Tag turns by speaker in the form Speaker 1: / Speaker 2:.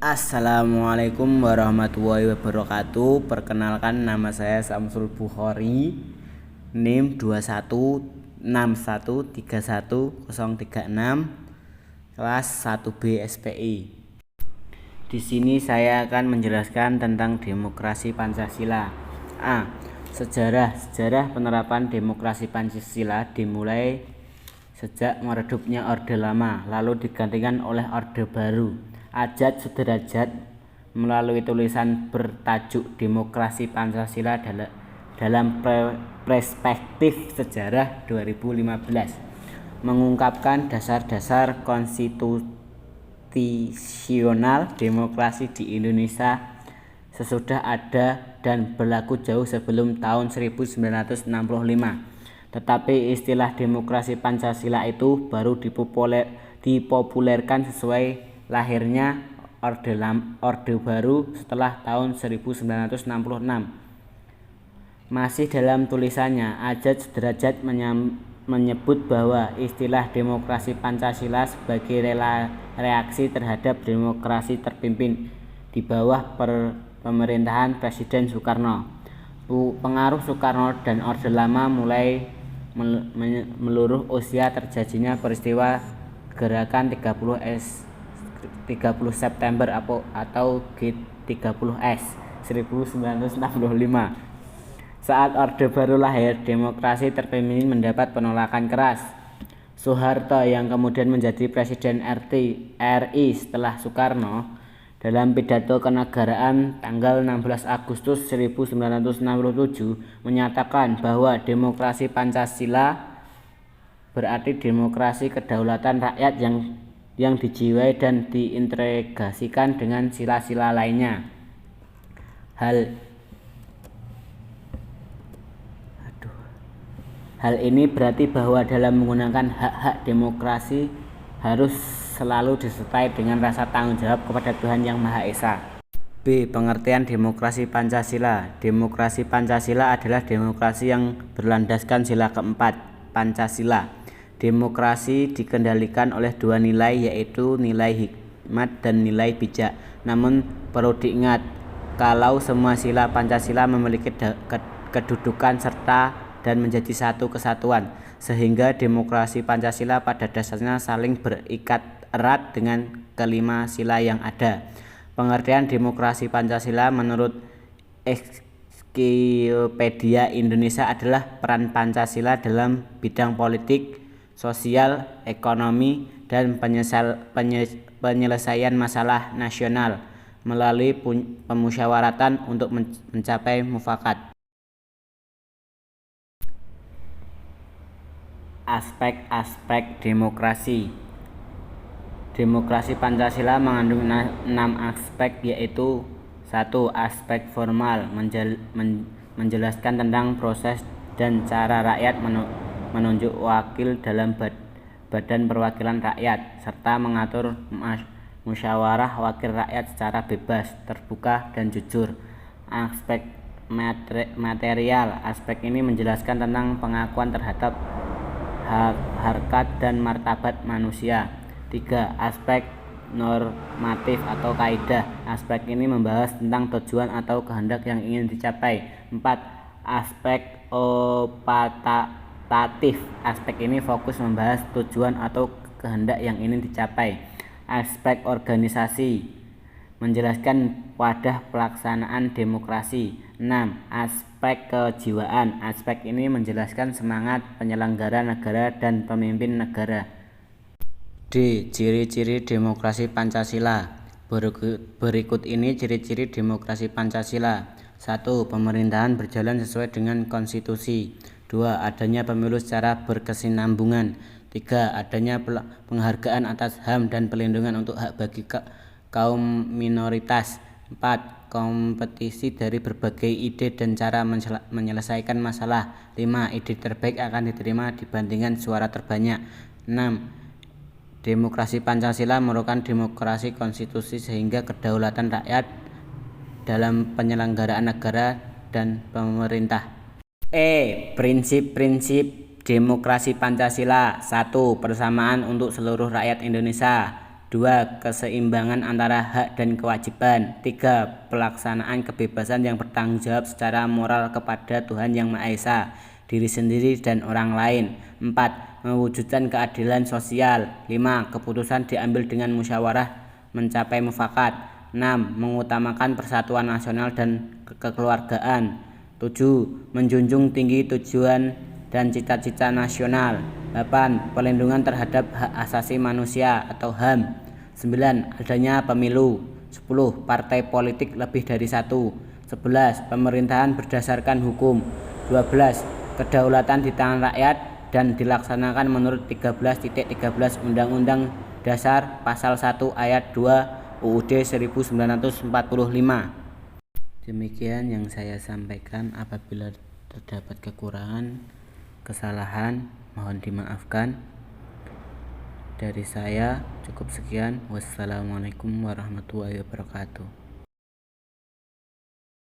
Speaker 1: Assalamualaikum warahmatullahi wabarakatuh. Perkenalkan, nama saya Samsul Bukhari, NIM 21613131036, kelas 1B SPI. Di sini saya akan menjelaskan tentang demokrasi Pancasila. Sejarah penerapan demokrasi Pancasila dimulai sejak meredupnya Orde Lama, lalu digantikan oleh Orde Baru. Ajat Sudrajat melalui tulisan bertajuk Demokrasi Pancasila dalam Perspektif Sejarah 2015 mengungkapkan dasar-dasar konstitusional demokrasi di Indonesia sesudah ada dan berlaku jauh sebelum tahun 1965. Tetapi istilah demokrasi Pancasila itu baru dipopulerkan sesuai lahirnya Orde Baru setelah tahun 1966. Masih dalam tulisannya, Ajat Sudrajat menyebut bahwa istilah demokrasi Pancasila sebagai reaksi terhadap demokrasi terpimpin di bawah pemerintahan Presiden Soekarno. Pengaruh Soekarno dan Orde Lama mulai meluruh usia terjadinya peristiwa Gerakan 30 September atau G30S 1965. Saat Orde Baru lahir, demokrasi terpimpin mendapat penolakan keras. Soeharto yang kemudian menjadi Presiden RI setelah Soekarno, dalam pidato kenegaraan tanggal 16 Agustus 1967 menyatakan bahwa demokrasi Pancasila berarti demokrasi kedaulatan rakyat yang dijiwai dan diintegrasikan dengan sila-sila lainnya. Hal ini berarti bahwa dalam menggunakan hak-hak demokrasi harus selalu disertai dengan rasa tanggung jawab kepada Tuhan Yang Maha Esa. B. Pengertian demokrasi Pancasila. Demokrasi Pancasila adalah demokrasi yang berlandaskan sila keempat Pancasila. Demokrasi dikendalikan oleh dua nilai, yaitu nilai hikmat dan nilai bijak. Namun perlu diingat, kalau semua sila Pancasila memiliki kedudukan serta dan menjadi satu kesatuan, sehingga demokrasi Pancasila pada dasarnya saling berikat erat dengan kelima sila yang ada. Pengertian demokrasi Pancasila menurut Ensiklopedia Indonesia adalah peran Pancasila dalam bidang politik, sosial, ekonomi, dan penyelesaian masalah nasional melalui pemusyawaratan untuk mencapai mufakat. Aspek-aspek demokrasi. Demokrasi Pancasila mengandung 6 aspek, yaitu 1. Aspek formal, menjelaskan tentang proses dan cara rakyat menunjuk wakil dalam badan perwakilan rakyat, serta mengatur musyawarah wakil rakyat secara bebas, terbuka, dan jujur. Aspek material, aspek ini menjelaskan tentang pengakuan terhadap harkat dan martabat manusia. 3. Aspek normatif atau kaidah, aspek ini membahas tentang tujuan atau kehendak yang ingin dicapai. 4. Aspek optatif, aspek ini fokus membahas tujuan atau kehendak yang ingin dicapai. Aspek organisasi, menjelaskan wadah pelaksanaan demokrasi. 6. Aspek kejiwaan, aspek ini menjelaskan semangat penyelenggara negara dan pemimpin negara. D. Ciri-ciri demokrasi Pancasila. Berikut ini ciri-ciri demokrasi Pancasila. 1. Pemerintahan berjalan sesuai dengan konstitusi. 2. Adanya pemilu secara berkesinambungan. 3. Adanya penghargaan atas HAM dan perlindungan untuk hak bagi kaum minoritas. 4. Kompetisi dari berbagai ide dan cara menyelesaikan masalah. 5. Ide terbaik akan diterima dibandingkan suara terbanyak. 6. Demokrasi Pancasila merupakan demokrasi konstitusi sehingga kedaulatan rakyat dalam penyelenggaraan negara dan pemerintah. Prinsip-prinsip demokrasi Pancasila. 1. Persamaan untuk seluruh rakyat Indonesia. 2. Keseimbangan antara hak dan kewajiban. 3. Pelaksanaan kebebasan yang bertanggung jawab secara moral kepada Tuhan Yang Maha Esa, diri sendiri dan orang lain. 4. Mewujudkan keadilan sosial. 5. Keputusan diambil dengan musyawarah mencapai mufakat. 6. Mengutamakan persatuan nasional dan kekeluargaan. 7. Menjunjung tinggi tujuan dan cita-cita nasional. 8. Perlindungan terhadap hak asasi manusia atau HAM. 9. Adanya pemilu. 10. Partai politik lebih dari satu. 11. Pemerintahan berdasarkan hukum. 12. Kedaulatan di tangan rakyat dan dilaksanakan menurut 13.13 Undang-Undang Dasar Pasal 1 Ayat 2 UUD 1945. Demikian yang saya sampaikan. Apabila terdapat kekurangan, kesalahan, mohon dimaafkan. Dari saya cukup sekian. Wassalamualaikum warahmatullahi wabarakatuh.